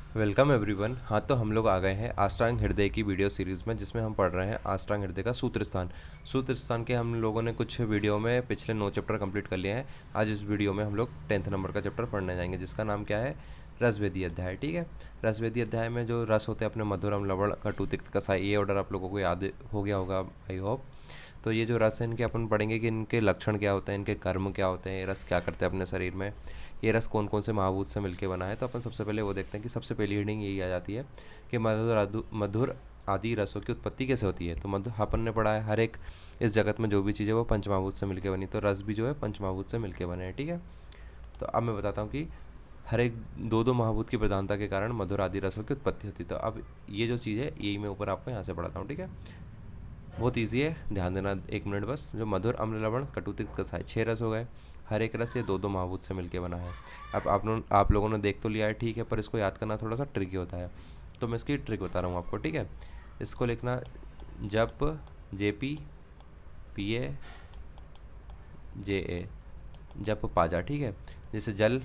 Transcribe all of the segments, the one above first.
Welcome everyone. हाँ, तो हम लोग आ गए हैं अष्टांग हृदय की वीडियो सीरीज़ में, जिसमें हम पढ़ रहे हैं अष्टांग हृदय का सूत्र स्थान। सूत्र स्थान के हम लोगों ने कुछ वीडियो में पिछले 9 चैप्टर कंप्लीट कर लिए हैं। आज इस वीडियो में हम लोग 10th नंबर का चैप्टर पढ़ने जाएंगे, जिसका नाम क्या है, रसभेदी अध्याय। ठीक है। रसभेदी अध्याय में जो रस होते हैं अपने मधुरम, लवण, कटु, तिक्त, कसाई, ये ऑर्डर आप लोगों को याद हो गया होगा, आई होप। तो ये जो रस है इनके अपन पढ़ेंगे कि इनके लक्षण क्या होते हैं, इनके कर्म क्या होते हैं, ये रस क्या करते हैं अपने शरीर में, ये रस कौन कौन से महाभूत से मिलके बना है। तो अपन सबसे पहले वो देखते हैं कि सबसे पहली हीडिंग यही आ जाती है कि मधुर आदि रसों की उत्पत्ति कैसे होती है। तो मधुर अपन ने पढ़ा है हर एक इस जगत में जो भी चीज़ है वो पंचमहाभूत से मिलके बनी, तो रस भी जो है पंचमहाभूत से मिलके बने हैं। ठीक है। तो अब मैं बताता हूँ कि हर एक दो दो महाभूत की प्रधानता के कारण मधुर आदि रसों की उत्पत्ति होती है। तो अब ये जो चीज़ है यही मैं ऊपर आपको यहाँ से पढ़ाता हूँ। ठीक है। बहुत ईजी है, ध्यान देना 1 मिनट बस। जो मधुर, अम्ल, लवण, कटु, तिक्त, कसाय, 6 रस हो गए। हर एक रस ये दो दो महाभूत से मिलके बना है। अब आप लोगों ने देख तो लिया है, ठीक है, पर इसको याद करना थोड़ा सा ट्रिकी होता है। तो मैं इसकी ट्रिक बता रहा हूँ आपको। ठीक है। इसको लिखना जप, JP, PA, JA, जप पाजा। ठीक है। जैसे जल,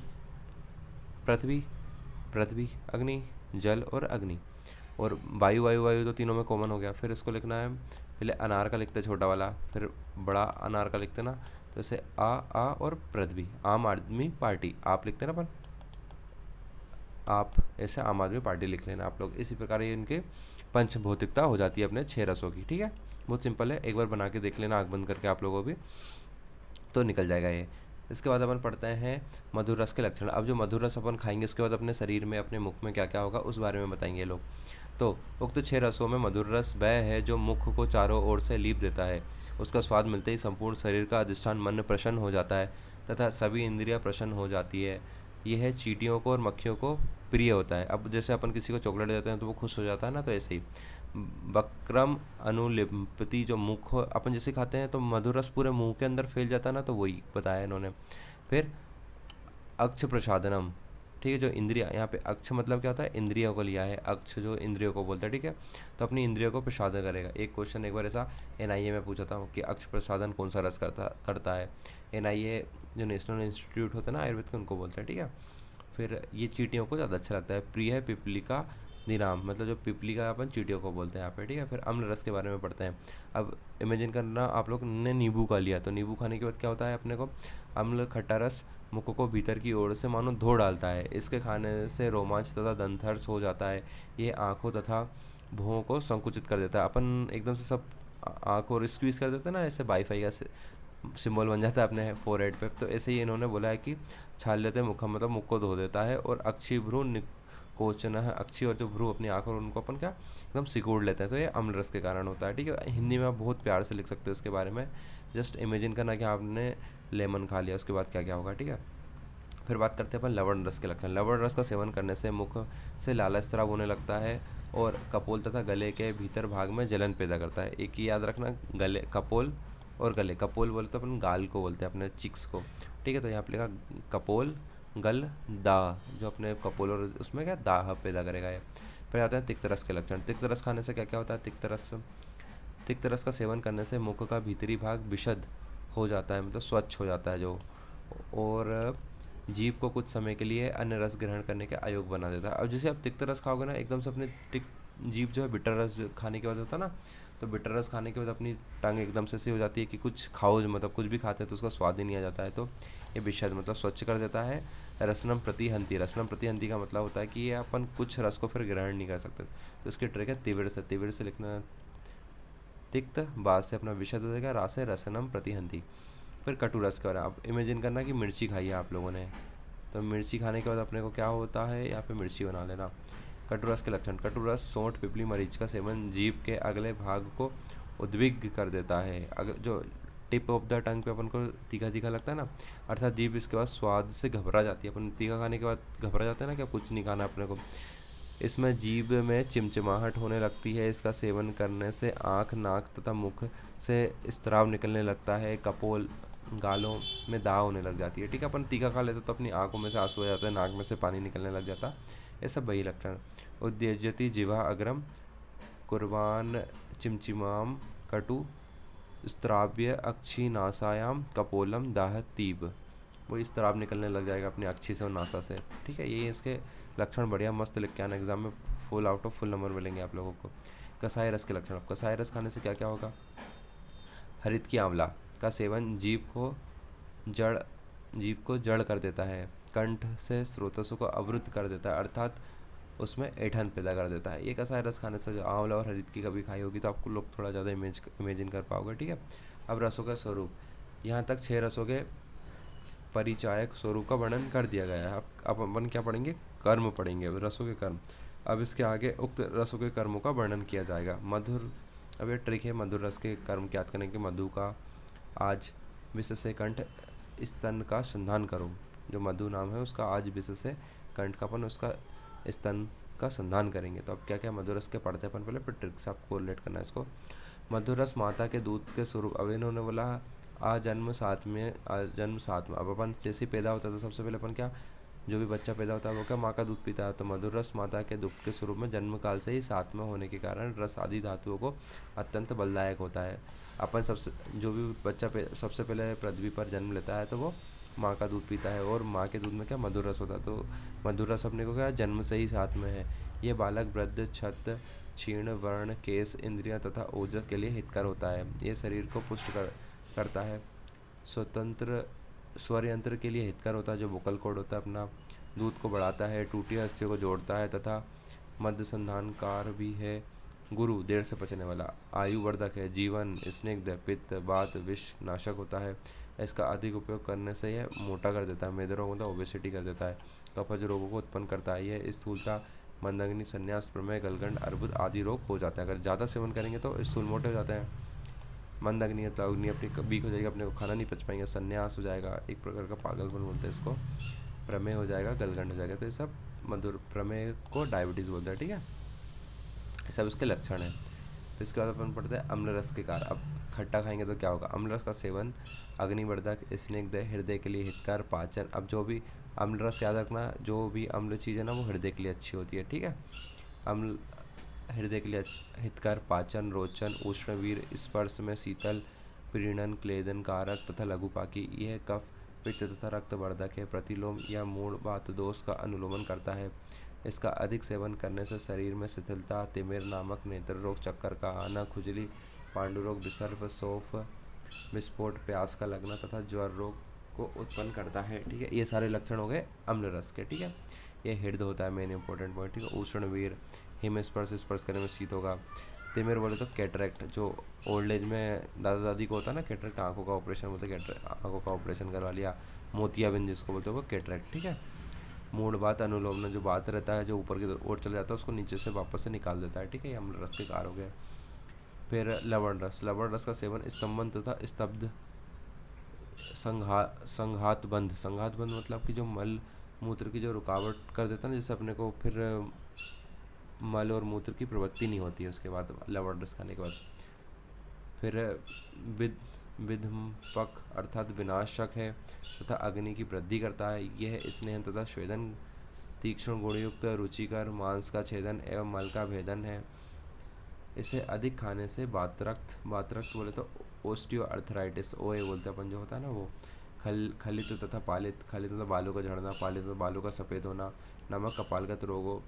पृथ्वी, पृथ्वी, अग्नि, जल और अग्नि, और वायु, वायु, वायु तो तीनों में कॉमन हो गया। फिर इसको लिखना है, पहले अनार का लिखते छोटा वाला, फिर बड़ा अनार का लिखते ना, तो इसे आ और पृथ्वी, आम आदमी पार्टी, आप लिखते ना अपन, आप ऐसे आम आदमी पार्टी लिख लेना आप लोग। इसी प्रकार ये इनके पंचभौतिकता हो जाती है अपने 6 रसों की। ठीक है। बहुत सिंपल है, एक बार बना के देख लेना आँख बंद करके आप लोगों भी, तो निकल जाएगा ये। इसके बाद अपन पढ़ते हैं मधुर रस के लक्षण। अब जो मधुर रस अपन खाएंगे उसके बाद अपने शरीर में, अपने मुख में क्या क्या होगा उस बारे में बताएंगे ये लोग। तो उक्त 6 रसों में मधुर रस वह है जो मुख को चारों ओर से लीप देता है। उसका स्वाद मिलते ही संपूर्ण शरीर का अधिष्ठान मन प्रसन्न हो जाता है तथा सभी इंद्रियां प्रसन्न हो जाती है। यह चींटियों को और मक्खियों को प्रिय होता है। अब जैसे अपन किसी को चॉकलेट देते हैं तो वो खुश हो जाता है ना, तो ऐसे ही वक्रम अनुलिप्ति, जो मुख अपन जैसे खाते हैं तो मधुर रस पूरे मुंह के अंदर फैल जाता है ना, तो वही बताया इन्होंने। फिर अक्ष प्रसादनम, ठीक है, जो इंद्रिया, यहाँ पे अक्ष मतलब क्या होता है, इंद्रियों को लिया है, अक्ष जो इंद्रियों को बोलता है। ठीक है। तो अपनी इंद्रियों को प्रसादन करेगा। एक क्वेश्चन एक बार ऐसा NIA में पूछा था कि अक्ष प्रसादन कौन सा रस करता है। NIA जो नेशनल इंस्टीट्यूट होता है ना आयुर्वेद के, उनको बोलते हैं। ठीक है। फिर ये चींटियों को ज़्यादा अच्छा लगता है। प्रिय है पिपलिका निराम, मतलब जो पिपलिका अपन चींटियों को बोलते हैं यहाँ पे। ठीक है। फिर अम्ल रस के बारे में पढ़ते हैं। अब इमेजिन करना, आप लोग ने नींबू का लिया, तो नींबू खाने के बाद क्या होता है अपने को, अम्ल खट्टा रस मुख को भीतर की ओर से मानो धो डालता है। इसके खाने से रोमांच तथा दंतहर्ष हो जाता है। ये आँखों तथा भुहों को संकुचित कर देता है। अपन एकदम से सब आँखों और स्क्वीज कर देते हैं ना, ऐसे वाईफाई का सिंबल बन जाता है अपने फोरहेड पे। तो ऐसे ही इन्होंने बोला है कि छाल लेते मुखम, मतलब मुख को धो देता है। और अक्षी भ्रू कोचना है, अक्षी और जो भ्रू अपनी आँख, और उनको अपन क्या एकदम सिकोड़ लेते हैं। तो ये अम्ल रस के कारण होता है। ठीक है। हिंदी में आप बहुत प्यार से लिख सकते हो इसके बारे में। जस्ट इमेजिन करना कि आपने लेमन खा लिया, उसके बाद क्या क्या होगा। ठीक है। फिर बात करते हैं अपन लवण रस के लक्षण। लवण रस का सेवन करने से मुख से लाला स्राव होने लगता है और कपोल तथा गले के भीतर भाग में जलन पैदा करता है। एक ही याद रखना, गले, कपोल और गले। कपोल बोलते तो अपन गाल को बोलते हैं, अपने चिक्स को। ठीक है। तो यहाँ पे लिखा कपोल, गल, दाह, जो अपने कपोल और उसमें क्या दाह पैदा करेगा ये। फिर आते हैं तिक्त रस के लक्षण। तिक्त रस खाने से क्या क्या होता है। तिक्त रस का सेवन करने से मुख का भीतरी भाग विशद हो जाता है, मतलब स्वच्छ हो जाता है जो, और जीभ को कुछ समय के लिए अन्य रस ग्रहण करने के अयोग्य बना देता है। अब जैसे आप तिक्त रस खाओगे ना, एकदम से अपने जीभ जो है बिटर रस खाने के बाद होता है ना, तो बिटर रस खाने के बाद अपनी टंग एकदम से ऐसी हो जाती है कि कुछ खाओ, मतलब कुछ भी खाते हैं तो उसका स्वाद ही नहीं आ जाता है। तो ये विषद मतलब स्वच्छ कर देता है। रसनम प्रतिहंती, रसनम प्रतिहंती का मतलब होता है कि ये अपन कुछ रस को फिर ग्रहण नहीं कर सकते। तो इसकी ट्रिक है तिविर से। तिविर से लिखना तिक्त, बाद से अपना विषद हो जाएगा, रास है रसनम प्रतिहंती। फिर कटु रस का, आप इमेजिन करना कि मिर्ची खाई है आप लोगों ने, तो मिर्ची खाने के बाद अपने को क्या होता है, यहाँ पे मिर्ची बना लेना। कटु रस के लक्षण। कटु रस सोंठ, पिपली, मरीच का सेवन जीभ के अगले भाग को उद्विग्न कर देता है। अगर जो टिप ऑफ द टंग पे अपन को तीखा तीखा लगता है ना, अर्थात जीभ इसके बाद स्वाद से घबरा जाती है। अपन तीखा खाने के बाद घबरा जाते हैं ना, क्या कुछ नहीं खाना अपने को। इसमें जीभ में चिमचिमाहट होने लगती है। इसका सेवन करने से आँख, नाक तथा मुख से स्राव निकलने लगता है। कपोल, गालों में दाग होने लग जाती है। ठीक है। अपन तीखा खा लेते तो अपनी आंखों में से आंसू आ जाते हैं, नाक में से पानी निकलने लग जाता। ये सब वही लक्षण। उद्यजति जिह्वा अग्रम, कुर्बान चिमचिमाम, कटु स्त्राव्य अक्षी नासायाम, कपोलम दाह तीब, वो स्त्राव निकलने लग जाएगा अपनी अक्षी से और नासा से। ठीक है। ये इसके लक्षण बढ़िया मस्त लिख के आना, एग्जाम में full out of full number मिलेंगे आप लोगों को। कसाई रस के लक्षण, कसाई रस खाने से क्या क्या होगा? हरित की आंवला का सेवन जीभ को जड़ कर देता है, कंठ से स्रोतसों को अवरुद्ध कर देता है, अर्थात उसमें ऐंठन पैदा कर देता है। ये कसाई रस खाने से, जो आंवला और हरित की कभी खाई होगी तो आपको लोग थोड़ा ज़्यादा इमेजिन कर पाओगे, ठीक है। अब रसों का स्वरूप, यहाँ तक 6 रसों के परिचायक स्वरूप का वर्णन कर दिया गया है। अब अपन क्या पढ़ेंगे? कर्म पढ़ेंगे, रसों के कर्म। अब इसके आगे उक्त रसों के कर्मों का वर्णन किया जाएगा। मधुर, अब ये ट्रिक है मधुर रस के कर्म ज्ञात करने के। मधु का आज विष से कंठ स्तन का संधान करो। जो मधु नाम है उसका आज विष से कंठ का अपन उसका स्तन का संधान करेंगे। तो अब क्या क्या मधुर रस के पढ़ते हैं अपन पहले, फिर ट्रिक से आपको रिलेट करना है इसको। मधुर रस माता के दूध के स्वरूप। अब इन्होंने बोला आजन्म साथ में, आजन्म साथ में। अब अपन जैसे ही पैदा होता है तो सबसे पहले अपन क्या, जो भी बच्चा पैदा होता है वो क्या माँ का दूध पीता है। तो मधुर रस माता के दूध के स्वरूप में जन्म काल से ही साथ में होने के कारण रस आदि धातुओं को अत्यंत बलदायक होता है। अपन सबसे, जो भी बच्चा सबसे पहले पृथ्वी पर जन्म लेता है तो वो माँ का दूध पीता है, और माँ के दूध में क्या मधुर रस होता है। तो मधुर रस अपने को क्या जन्म से ही साथ में है। ये बालक वृद्ध छत क्षीण वर्ण केस इंद्रियां तथा ओजस के लिए हितकर होता है। ये शरीर को पुष्ट करता है। स्वतंत्र स्वर यंत्र के लिए हितकर होता है, जो वोकल कॉर्ड होता है अपना। दूध को बढ़ाता है, टूटी अस्थियों को जोड़ता है तथा मध्य संधानकार भी है। गुरु, देर से पचने वाला। आयु वर्धक है। जीवन, स्निग्ध, पित्त वात विष नाशक होता है। इसका अधिक उपयोग करने से यह मोटा कर देता है, मेदे रोग मतलब ओबेसिटी कर देता है, कफज रोगों को उत्पन्न करता है। यह स्थूलता, मंदग्नि, संन्यास, प्रमेह, गलगंड, अर्बुद आदि रोग हो जाता है। अगर ज़्यादा सेवन करेंगे तो स्थूल मोटे हो जाते हैं। मंदग्नि तो अग्नि अपनी वीक हो जाएगी, अपने को खाना नहीं पच पाएंगे, संन्यास हो जाएगा, एक प्रकार का पागलपन बोलते हैं इसको, प्रमेह हो जाएगा, गलगंड हो जाएगा। तो ये सब मधुर, प्रमेह को डायबिटीज़ बोलते हैं, ठीक है। सब इसके लक्षण हैं। तो इसके बाद अपन पढ़ते हैं अम्ल रस के कार्य। अब खट्टा खाएंगे तो क्या होगा? अम्ल रस का सेवन अग्निवर्धक, स्निग्ध, हृदय के लिए हितकर, पाचन। अब जो भी अम्ल रस याद रखना, जो भी अम्ल चीज़ है ना वो हृदय के लिए अच्छी होती है, ठीक है। अम्ल हृदय के लिए हितकर, पाचन, रोचन, उष्णवीर, स्पर्श में शीतल, प्रीणन, क्लेदन कारक तथा लघुपाकी। यह कफ, पित्त तथा रक्तवर्धक है। प्रतिलोम या मूढ़ बात दोष का अनुलोमन करता है। इसका अधिक सेवन करने से शरीर में शिथिलता, तिमिर नामक नेत्र रोग, चक्कर का आना, खुजली, पांडुरोग, विसर्प, सौफ, विस्फोट, प्यास का लगना तथा ज्वर रोग को उत्पन्न करता है, ठीक है। ये सारे लक्षण हो गए अम्ल रस के, ठीक है। ये हृदय होता है मेन इंपॉर्टेंट पॉइंट, ठीक है। उष्णवीर, हिम स्पर्श करने में शीत होगा। तिमिर बोले तो कैटरेक्ट, जो ओल्ड एज में दादा दादी को होता है ना कैटरेक्ट, आंखों का ऑपरेशन बोलते हैं, कैटरेक्ट आंखों का ऑपरेशन करवा लिया, मोतियाबिंद जिसको बोलते हैं वो कैटरेक्ट, ठीक है। मूड बात, अनुलोमन, जो बात रहता है जो ऊपर की ओर चला जाता है उसको नीचे से वापस से निकाल देता है, ठीक है। ये अम्ल रस के कार हो गए। फिर लवण रस, लवण रस का सेवन स्तंभन तथा स्तब्ध, संघात बंद मतलब कि जो मल मूत्र की जो रुकावट कर देता है ना, जैसे अपने को फिर मल और मूत्र की प्रवृत्ति नहीं होती है उसके बाद लवण रस खाने के बाद। फिर विद विधम्पक अर्थात विनाशक है तथा अग्नि की वृद्धि करता है। यह स्नेहन तथा स्वेदन, तीक्ष्ण गुणयुक्त, रुचिकर, मांस का छेदन एवं मल का भेदन है। इसे अधिक खाने से वातरक्त बोले तो ओस्टियो अर्थराइटिस, ओए बोलते हैं अपन जो होता है ना वो, खलित तथा पालित, खलित मतलब बालों का झड़ना, पालित मतलब बालों का सफ़ेद होना, नमक कपालगत रोगों,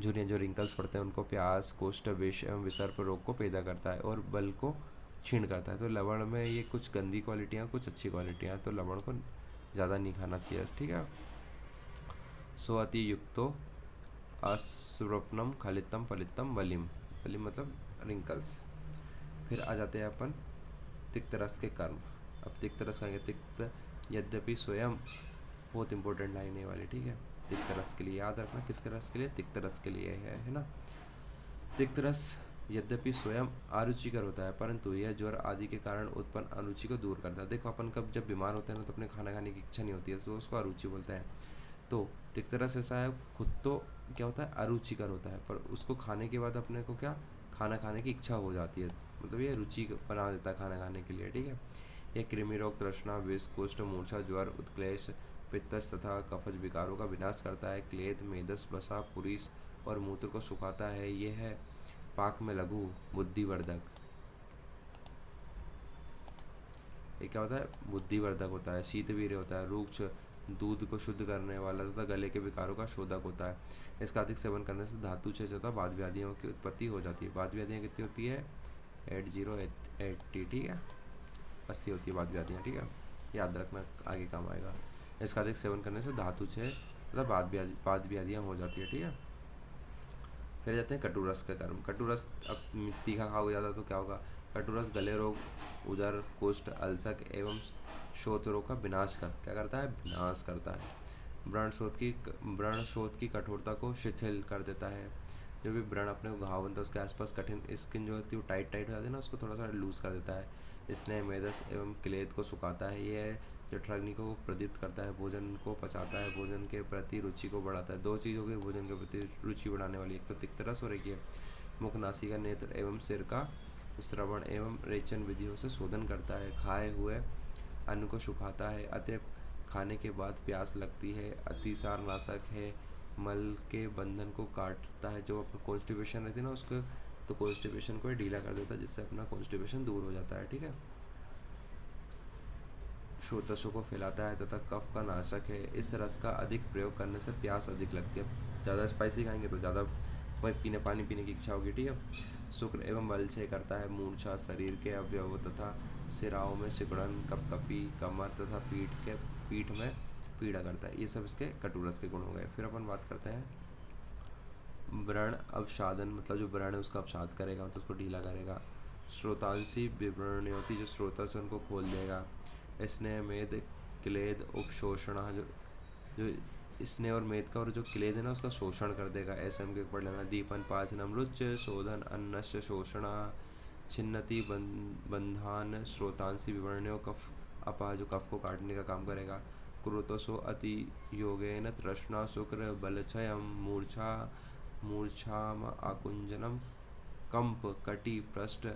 झुर्रियाँ जो रिंकल्स पड़ते हैं उनको, प्यास, कोष्ठ, विष एवं विसर्प रोग को पैदा करता है और बल को क्षीण करता है। तो लवण में ये कुछ गंदी क्वालिटियाँ कुछ अच्छी क्वालिटियाँ, तो लवण को ज़्यादा नहीं खाना चाहिए, ठीक है। सो अति युक्तो अस्वप्नम खलितम फलितम बलिम, बलिम मतलब रिंकल्स। फिर आ जाते हैं अपन तिक्त रस के कर्म। अब तिक्त रस खाएंगे। तिक्त यद्यपि स्वयं, बहुत इंपॉर्टेंट लाइन है वाली, ठीक है। तिक्त रस के लिए याद रखना, किसके रस के लिए? तिक्त रस के लिए है ना। तिक्त रस यद्यपि स्वयं अरुचिकर होता है परंतु यह ज्वर आदि के कारण उत्पन्न अरुचि को दूर करता है। देखो अपन कब जब बीमार होते हैं ना तो अपने खाना खाने की इच्छा नहीं होती है, तो उसको अरुचि बोलते हैं। तो तिक्त रस ऐसा है, खुद तो क्या होता है अरुचिकर होता है, पर उसको खाने के बाद अपने को क्या खाना खाने की इच्छा हो जाती है, मतलब ये रुचि बना देता है खाना खाने के लिए, ठीक है। यह कृमि रोग, तृष्णा, विष, कुष्ठ, मूर्छा, ज्वर, उत्क्लेश, पित्तस तथा कफज विकारों का विनाश करता है। क्लेद, मेदस, वसा, पुरीस और मूत्र को सुखाता है। यह है पाक में लघु, बुद्धिवर्धक। ये क्या होता है? बुद्धिवर्धक होता है। शीतवीर्य होता है, रूक्ष दूध को शुद्ध करने वाला तथा गले के विकारों का शोधक होता है। इसका अधिक सेवन करने से धातु क्षय तथा वात व्याधियों की उत्पत्ति हो जाती है। वात व्याधियाँ कितनी होती है? 8080, ठीक है, 80 होती है वात व्याधियाँ, ठीक है, याद रखना, आगे काम आएगा। इसका अधिक सेवन करने से धातु क्षय तथा वात व्याधियाँ हो जाती है, ठीक है। फिर जाते हैं कटुरस का कर्म। कटुरस, अब तीखा खाओगे ज़्यादा तो क्या होगा? कटुरस गले रोग, उदर, कुष्ठ, अल्सर एवं श्रोत रोग का विनाश क्या करता है? विनाश करता है। व्रण शोथ की कठोरता को शिथिल कर देता है। जो भी व्रण अपने घाव बनता है उसके आसपास कठिन स्किन जो होती है वो टाइट हो जाती है ना, उसको थोड़ा सा लूज कर देता है। स्नेह, मेदस एवं क्लेद को सुखाता है। यह जठराग्नि को प्रदीप्त करता है, भोजन को पचाता है, भोजन के प्रति रुचि को बढ़ाता है। दो चीज़ हो गई भोजन के प्रति रुचि बढ़ाने वाली, एक तो तिक्तरस और एक ये मुख, नासिका, नेत्र एवं सिर का श्रवण एवं रेचन विधियों से शोधन करता है। खाए हुए अन्न को सुखाता है, अतः खाने के बाद प्यास लगती है। अतिसार नाशक है, मल के बंधन को काटता है। जो अपना कॉन्स्टिपेशन रहती है ना उसको, तो कॉन्स्टिपेशन को ढीला कर देता है, जिससे अपना कॉन्स्टिपेशन दूर हो जाता है, ठीक है। श्रोतसों को फैलाता है तथा कफ का नाशक है। इस रस का अधिक प्रयोग करने से प्यास अधिक लगती है। ज़्यादा स्पाइसी खाएंगे तो ज़्यादा पानी पीने की इच्छा होगी, ठीक है। शुक्र एवं बल क्षय करता है। मूर्छा, शरीर के अवयवों तथा सिराओं में सिकुड़न, कपकपी, कमर तथा पीठ में पीड़ा करता है। ये सब इसके कटुरस के गुण हो गए। फिर अपन बात करते हैं व्रण अवसादन, मतलब जो व्रण है उसका अवसाद करेगा, मतलब उसको ढीला करेगा। श्रोतांशी विवरणयोति, जो श्रोता से उनको खोल देगा। स्नेह, मेद, क्लेद, उपशोषण, जो स्नेह और मेद का और जो क्लेद है ना उसका शोषण कर देगा। ऐसे हम पढ़ लेना। दीपन, पाचनम, रुच, शोधन, अन्नस्य शोषण, छिन्नति, बंधान, श्रोतांशी विवरणयो, कफ अपा, जो कफ को काटने का काम करेगा। क्रोतसो अति योगेन तृष्णा, शुक्र, बलक्षयम, मूर्छाम, आकुंजनम, कंप, कटी, पृष्ठ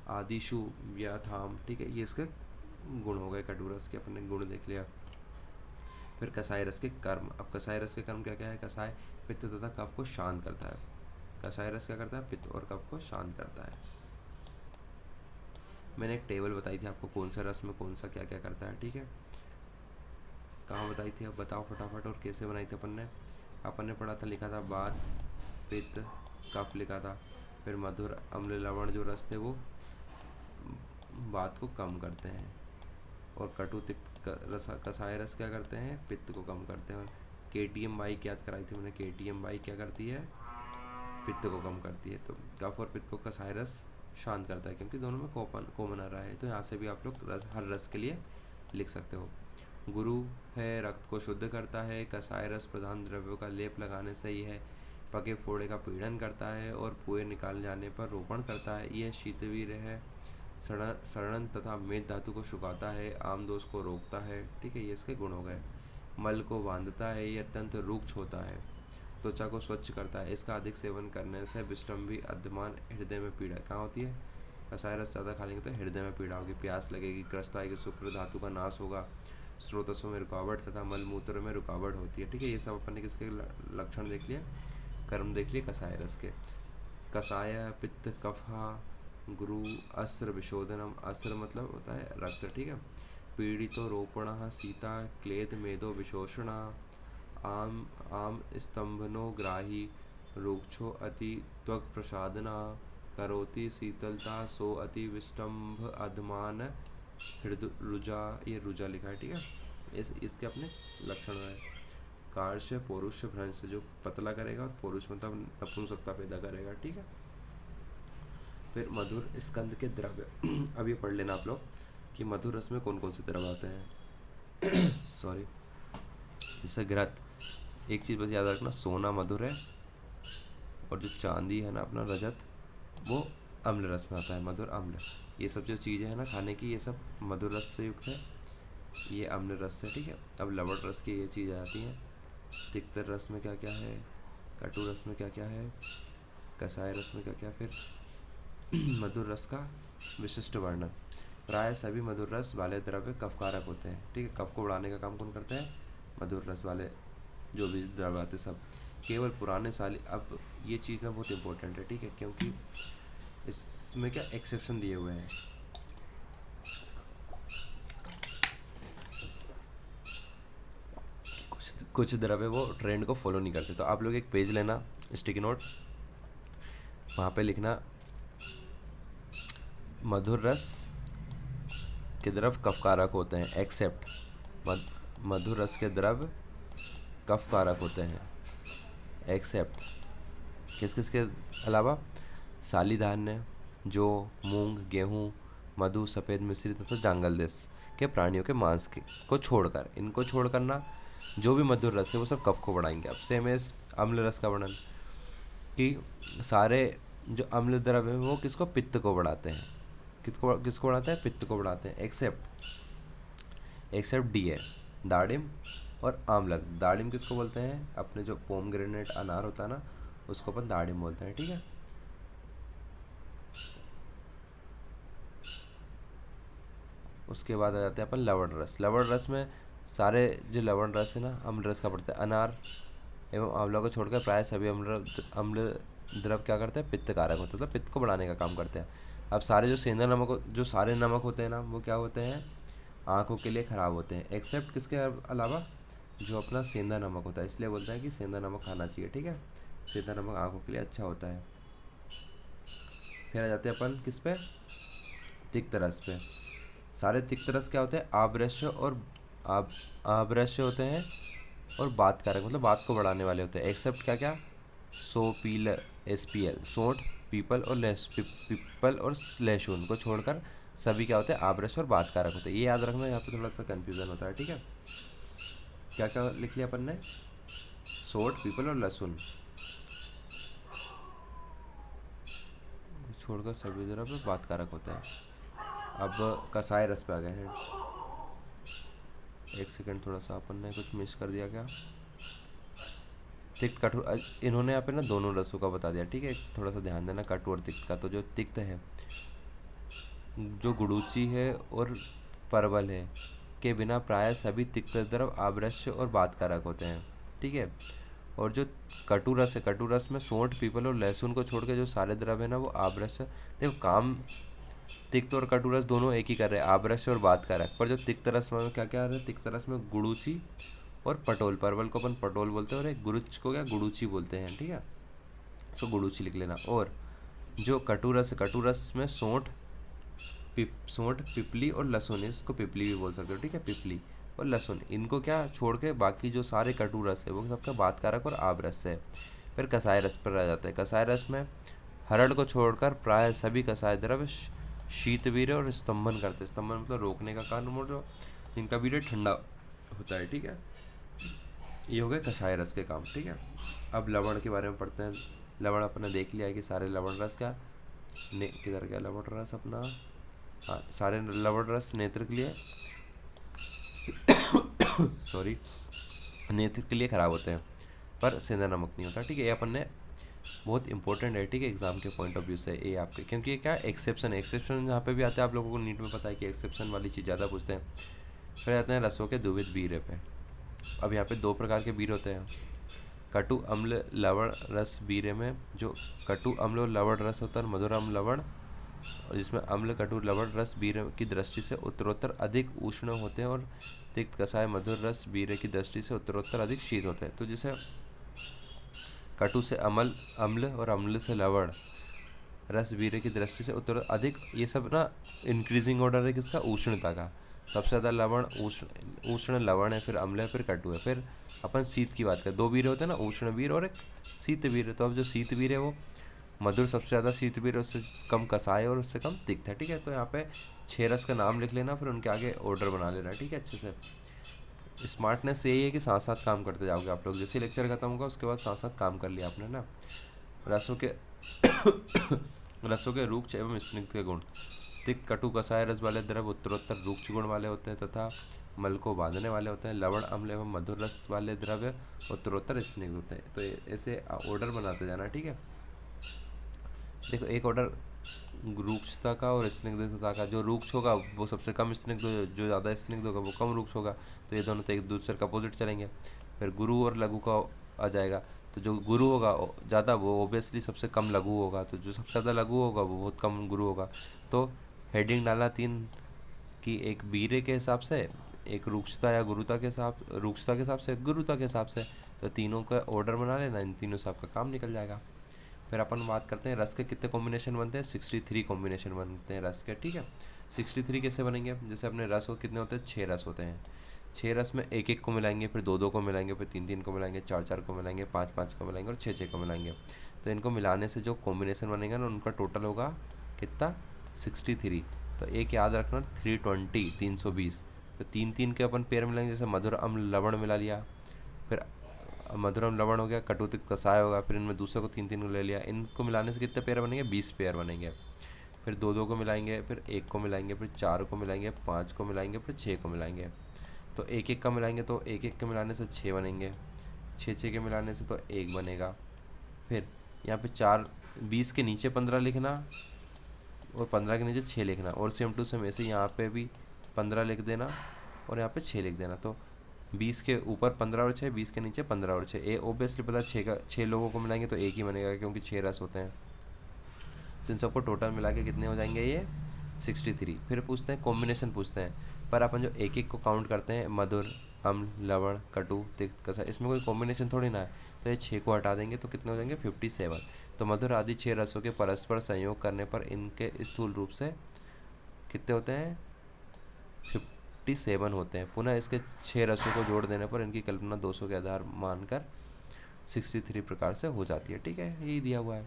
आदिशु व्याथाम, ठीक है। ये इसके गुण हो गए कटुरस के, अपने गुण देख लिया। फिर कसाई रस के कर्म। अब कसाई रस के कर्म क्या क्या है? कसाय पित्त तथा कफ को शांत करता है। कसाई रस क्या करता है? पित्त और कफ को शांत करता है। मैंने एक टेबल बताई थी आपको, कौन सा रस में कौन सा क्या क्या करता है, ठीक है। कहाँ बताई थी? अब बताओ फटाफट। और कैसे बनाई थी अपन ने पढ़ा था, लिखा था बात, पित्त, कफ लिखा था। फिर मधुर, अम्ल, लवण जो रस थे वो बात को कम करते हैं। और कटु, तिक्त रस, कसाय रस क्या करते हैं? पित्त को कम करते हैं। और KTM बाइक याद कराई थी मैंने, KTM बाइक क्या करती है? पित्त को कम करती है। तो कफ और पित्त को कसाय रस शांत करता है, क्योंकि दोनों में कॉमन आ रहा है। तो यहाँ से भी आप लोग हर रस के लिए लिख सकते हो। गुरु है, रक्त को शुद्ध करता है। कसाय रस प्रधान द्रव्यों का लेप लगाने से ही है। पके फोड़े का पीड़न करता है और पुए निकाल जाने पर रोपण करता है। यह शीतवीर है। सड़न तथा मेद धातु को सुखाता है। आम दोष को रोकता है, ठीक है। ये इसके गुण हो गए। मल को बांधता है। यह अत्यंत रुक्ष होता है। त्वचा को स्वच्छ करता है। इसका अधिक सेवन करने से विष्टम्भी, अध्यमान, हृदय में पीड़ा कहाँ होती है? कसाय रस ज़्यादा खा लेंगे तो हृदय में पीड़ा होगी, प्यास लगेगी, ग्रस्त आएगी, शुक्र धातु का नाश होगा, स्रोतसों में रुकावट तथा मलमूत्र में रुकावट होती है, ठीक है। ये सब अपन ने किसके लक्षण देख लिए? कर्म देख लिए कसाय रस के। कसाय पित्त कफा गुरु अस्त्र विशोधनम। अस्त्र मतलब होता है रक्त, ठीक है। पीड़ितो रोपण सीता क्लेद मेदो विशोषण। आम स्तंभनो ग्राही रोक्षो अति त्वक प्रसादना। करोति शीतलता सो अति विष्टम्भ अधमान हृदय रुजा। ये रुजा लिखा है, ठीक है। इसके अपने लक्षण है। कार्श, पौरुष, भ्रंश, जो पतला करेगा, और पौरुष मतलब नपुंसकता पैदा करेगा, ठीक है। फिर मधुर स्कंद के द्रव्य अब ये पढ़ लेना आप लोग कि मधुर रस में कौन कौन से द्रव्य आते हैं। सॉरी, जैसे घृत। एक चीज़ बस याद रखना, सोना मधुर है, और जो चांदी है ना अपना रजत, वो अम्ल रस में आता है, मधुर अम्ल। ये सब जो चीज़ें हैं ना खाने की, ये सब मधुर रस से युक्त है, ये अम्ल रस से, ठीक है। अब लवण रस की ये चीज़ें आती हैं। तिक्त रस में क्या क्या है? कटु रस में क्या क्या है? कसाय रस में क्या क्या? फिर मधुर रस का विशिष्ट वर्णन। प्राय सभी मधुर रस वाले द्रव्य कफकारक होते हैं, ठीक है। कफ को बढ़ाने का काम कौन करते हैं? मधुर रस वाले जो भी द्रव्य आते सब। केवल पुराने साल, अब ये चीज़ ना बहुत इंपॉर्टेंट है, ठीक है, क्योंकि इसमें क्या एक्सेप्शन दिए हुए हैं। कुछ द्रव्य वो ट्रेंड को फॉलो नहीं करते। तो आप लोग एक पेज लेना, स्टिकी नोट, वहाँ पे लिखना मधुर रस के द्रव कफकारक होते हैं, एक्सेप्ट मधुर रस के द्रव कफकारक होते हैं, एक्सेप्ट किस किस के अलावा? साली धान्य, जौ, मूंग, गेहूँ, मधु, सफ़ेद मिश्रित तथा जांगल देश के प्राणियों के मांस के को छोड़कर, इनको छोड़ करना जो भी मधुर रस है वो सब कफ को बढ़ाएंगे। अब सेम एज अम्ल रस का वर्णन कि सारे जो अम्ल द्रव्य है वो किसको? पित्त को बढ़ाते हैं। किसको बढ़ाते हैं? पित्त को बढ़ाते हैं, एक्सेप्ट डी है दाड़िम और आमलक। दाड़िम किसको बोलते हैं? अपने जो पोमग्रेनेट अनार होता है ना, उसको अपन दाड़िम बोलते हैं, ठीक है। उसके बाद आ जाते हैं अपन लवण रस। लवण रस में सारे जो लवण रस है ना, अम्ल रस का पड़ता है। अनार एवं आंवला को छोड़कर प्राय सभी अम्ल द्रव क्या करते हैं? पित्त कारक होते हैं, मतलब पित्त को बढ़ाने का काम करते हैं। अब सारे जो सेंधा नमक, जो सारे नमक होते हैं ना, वो क्या होते हैं? आँखों के लिए ख़राब होते हैं, एक्सेप्ट किसके अलावा? जो अपना सेंधा नमक होता है। इसलिए बोलते हैं कि सेंधा नमक खाना चाहिए, ठीक है। सेंधा नमक आँखों के लिए अच्छा होता है। फिर आ जाते हैं अपन किस पे? तिक्त रस पे। सारे तिक्त रस क्या होते हैं? आब्रश्य और आब्रश्य होते हैं और बात कारक, मतलब बात को बढ़ाने वाले होते हैं, एक्सेप्ट क्या क्या? सोपील, SPL, सोंठ, पीपल और लहसुन को छोड़कर सभी क्या होते हैं? आब्रश्य और बात कारक होते हैं। ये याद रखना, यहाँ पे थोड़ा सा कन्फ्यूजन होता है, ठीक है। क्या क्या लिख लिया अपन ने? सोंठ, पीपल और लहसुन छोड़कर सभी तरफ बात कारक होते हैं। अब कसाय रस पे आ गए हैं। एक सेकंड, थोड़ा सा अपन ने कुछ मिस कर दिया क्या? तिक्त कटु, इन्होंने यहाँ पे ना दोनों रसों का बता दिया, ठीक है। थोड़ा सा ध्यान देना कटु और तिक्त का। तो जो तिक्त है, जो गुड़ूची है और परवल है के बिना प्राय सभी तिक्त द्रव आब्रश्य और बातकारक होते हैं, ठीक है। और जो कटु रस है, कटु रस में सोंठ, पीपल और लहसुन को छोड़ के जो सारे द्रव है ना, वो आब्रश्य, देखो काम तिक्त और कटु रस दोनों एक ही कर रहे हैं, आब्रश्य और बातकारक। पर जो तिक्त रस में क्या क्या आ रहा है? तिक्त रस में गुड़ूची और पटोल, परवल को अपन पटोल बोलते हैं और एक गुरुच को क्या? गुड़ूची बोलते हैं, ठीक है। सो गुड़ूची लिख लेना। और जो कटु रस में सोंठ, पिपली और लहसुन, इसको पिपली भी बोल सकते हो, ठीक है। पिपली और लहसुन, इनको क्या छोड़ के बाकी जो सारे कटु रस है वो सबका बातकारक और आब्रस है। फिर कसाय रस पर आ जाता है। कसाय रस में हरड़ को छोड़कर प्राय सभी कसाय द्रव्य शीतवीर्य और स्तंभन करते हैं। स्तंभन मतलब रोकने का कारण, और जो जिनका वीर्य ठंडा होता है, ठीक है। ये हो गए कसाय रस के काम, ठीक है। अब लवण के बारे में पढ़ते हैं। लवण अपने देख लिया है कि सारे लवण रस क्या किधर गया लवण रस अपना? हाँ, सारे लवण रस नेत्र के लिए सॉरी नेत्र के लिए खराब होते हैं, पर सेंधा नमक नहीं होता, ठीक है। ये अपन ने बहुत इंपॉर्टेंट है, ठीक है, एग्जाम के पॉइंट ऑफ व्यू से ये आपके, क्योंकि ये क्या एक्सेप्शन है। एक्सेप्शन जहाँ पे भी आते हैं, आप लोगों को नीट में पता है कि एक्सेप्शन वाली चीज़ ज़्यादा पूछते हैं। फिर आते हैं रसों के द्विविध बीरे पे। अब यहाँ पे दो प्रकार के बीर होते हैं। कटु अम्ल लवण रस बीरे में जो कटु अम्ल और लवण रस होता है, मधुर अम्ल लवण, और जिसमें अम्ल कटु लवण रस बीरे की दृष्टि से उत्तरोत्तर अधिक उष्ण होते हैं और तिक्त कसाय मधुर रस बीरे की दृष्टि से उत्तरोत्तर अधिक शीत होते हैं। तो जैसे कटु से अम्ल और अम्ल से लवण रस बीरे की दृष्टि से उत्तर अधिक, ये सब ना इंक्रीजिंग ऑर्डर है किसका? उष्णता का। सबसे ज़्यादा लवण उष्ण लवण है, फिर अम्ल है, फिर कटु है। फिर अपन शीत की बात करें, दो बीर होते हैं ना, उष्ण बीर और एक शीत बीर है। तो अब जो शीत बीर है वो मधुर सबसे ज़्यादा शीत बीर है, उससे कम कसाय और उससे कम तिक्त है, ठीक है। तो यहाँ पे 6 रस का नाम लिख लेना, फिर उनके आगे ऑर्डर बना लेना, ठीक है, अच्छे से। स्मार्टनेस यही है कि साथ साथ काम करते जाओगे आप लोग। जैसे लेक्चर खत्म होगा उसके बाद साथ साथ काम कर लिया आपने ना। रसों के रसों के रूक्ष एवं स्निग्ध के गुण। तिक्त कटु कसाय रस वाले द्रव उत्तरोत्तर रूक्ष गुण वाले होते हैं तथा मल को बांधने वाले होते हैं। लवण अम्ल एवं मधुर रस वाले द्रव्य उत्तरोत्तर स्निग्ध होते हैं। तो ऐसे ऑर्डर बनाते जाना, ठीक है। देखो, एक ऑर्डर रूक्षता का और स्निग्धता का। जो रूक्ष होगा वो सबसे कम स्निग्ध, जो ज़्यादा स्निग्ध होगा वो कम रूक्ष होगा। तो ये दोनों तो एक दूसरे का अपोजिट चलेंगे। फिर गुरु और लघु का आ जाएगा। तो जो गुरु होगा ज़्यादा, वो ओबियसली सबसे कम लघु होगा। तो जो सबसे ज़्यादा लघु होगा वो बहुत कम गुरु होगा। तो हेडिंग डालना 3 कि एक बीरे के हिसाब से, एक रुक्षता के हिसाब से, एक गुरुता के हिसाब से। तो तीनों का ऑर्डर बना लेना, इन तीनों से आपका काम निकल जाएगा। फिर अपन बात करते हैं रस के कितने कॉम्बिनेशन बनते हैं। 63 कॉम्बिनेशन बनते हैं रस के, ठीक है। 63 कैसे बनेंगे, जैसे अपने रस को कितने होते हैं, 6 रस होते हैं। 6 रस में एक एक को मिलाएंगे, फिर दो दो को मिलाएंगे, फिर तीन तीन को मिलाएंगे, चार चार को मिलाएंगे, पाँच पाँच को मिलाएंगे और छः छः को मिलाएंगे। तो इनको मिलाने से जो कॉम्बिनेशन बनेगा ना, उनका टोटल होगा कितना, 63। तो एक याद रखना, 320, 320। तो तीन तीन के अपन पेयर मिलाएंगे, जैसे मधुर अम्ल लवण मिला लिया, फिर मधुरम लवण हो गया, कटुतिक कषाय होगा, फिर इनमें दूसरे को तीन तीन को ले लिया। इनको मिलाने से कितने पेयर बनेंगे, 20 पेयर बनेंगे। फिर दो दो को मिलाएंगे, फिर एक को मिलाएंगे, फिर चार को मिलाएंगे, पाँच को मिलाएंगे, फिर छः को मिलाएंगे। तो एक एक का मिलाएंगे, तो एक एक के मिलाने से 6 बनेंगे, छः छः के मिलाने से तो 1 बनेगा। फिर यहाँ पे 20 के नीचे 15 लिखना और 15 के नीचे 6 लिखना, और सेम टू सेम ऐसे यहाँ पे भी 15 लिख देना और यहाँ पे 6 लिख देना। तो 20 के ऊपर 15 और 6, 20 के नीचे 15 और 6। ओबियसली पता है 6 लोगों को मिलाएंगे तो एक ही बनेगा, क्योंकि 6 रस होते हैं। तो इन सबको टोटल मिला के कितने हो जाएंगे, ये 63। फिर पूछते हैं कॉम्बिनेशन पूछते हैं, पर अपन जो एक एक को काउंट करते हैं, मधुर अम्ल लवण कटु तिक्त कषाय, इसमें कोई कॉम्बिनेशन थोड़ी ना है। तो ये 6 को हटा देंगे तो कितने हो जाएंगे, 57। तो मधुर आदि 6 रसों के परस्पर संयोग करने पर इनके स्थूल रूप से कितने होते हैं, 57 होते हैं। पुनः इसके 6 रसों को जोड़ देने पर इनकी कल्पना 200 के आधार मानकर 63 प्रकार से हो जाती है, ठीक है। यही दिया हुआ है।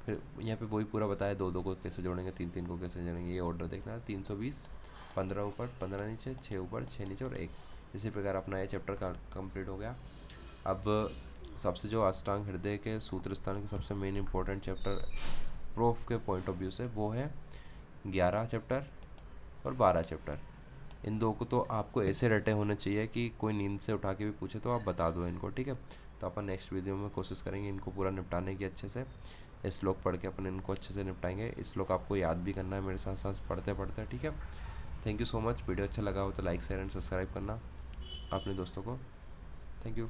फिर यहाँ पे वही पूरा बताया, दो दो को कैसे जोड़ेंगे, तीन तीन को कैसे जोड़ेंगे। ये ऑर्डर देखना है, 320, 15 ऊपर 15 नीचे, 6 ऊपर 6 नीचे और 1। इसी प्रकार अपना ये चैप्टर का कंप्लीट हो गया। अब सबसे जो अष्टांग हृदय के सूत्र स्थान के सबसे मेन इंपॉर्टेंट चैप्टर प्रूफ के पॉइंट ऑफ व्यू से, वो है 11 चैप्टर और 12 चैप्टर। इन दो को तो आपको ऐसे रटे होने चाहिए कि कोई नींद से उठा के भी पूछे तो आप बता दो इनको, ठीक है। तो अपन नेक्स्ट वीडियो में कोशिश करेंगे इनको पूरा निपटाने की अच्छे से। श्लोक पढ़ के अपन इनको अच्छे से निपटाएंगे। श्लोक आपको याद भी करना है मेरे साथ साथ पढ़ते पढ़ते, ठीक है। Thank you so much. Video अच्छा लगा हो तो लाइक शेयर एंड सब्सक्राइब करना अपने दोस्तों को। Thank you.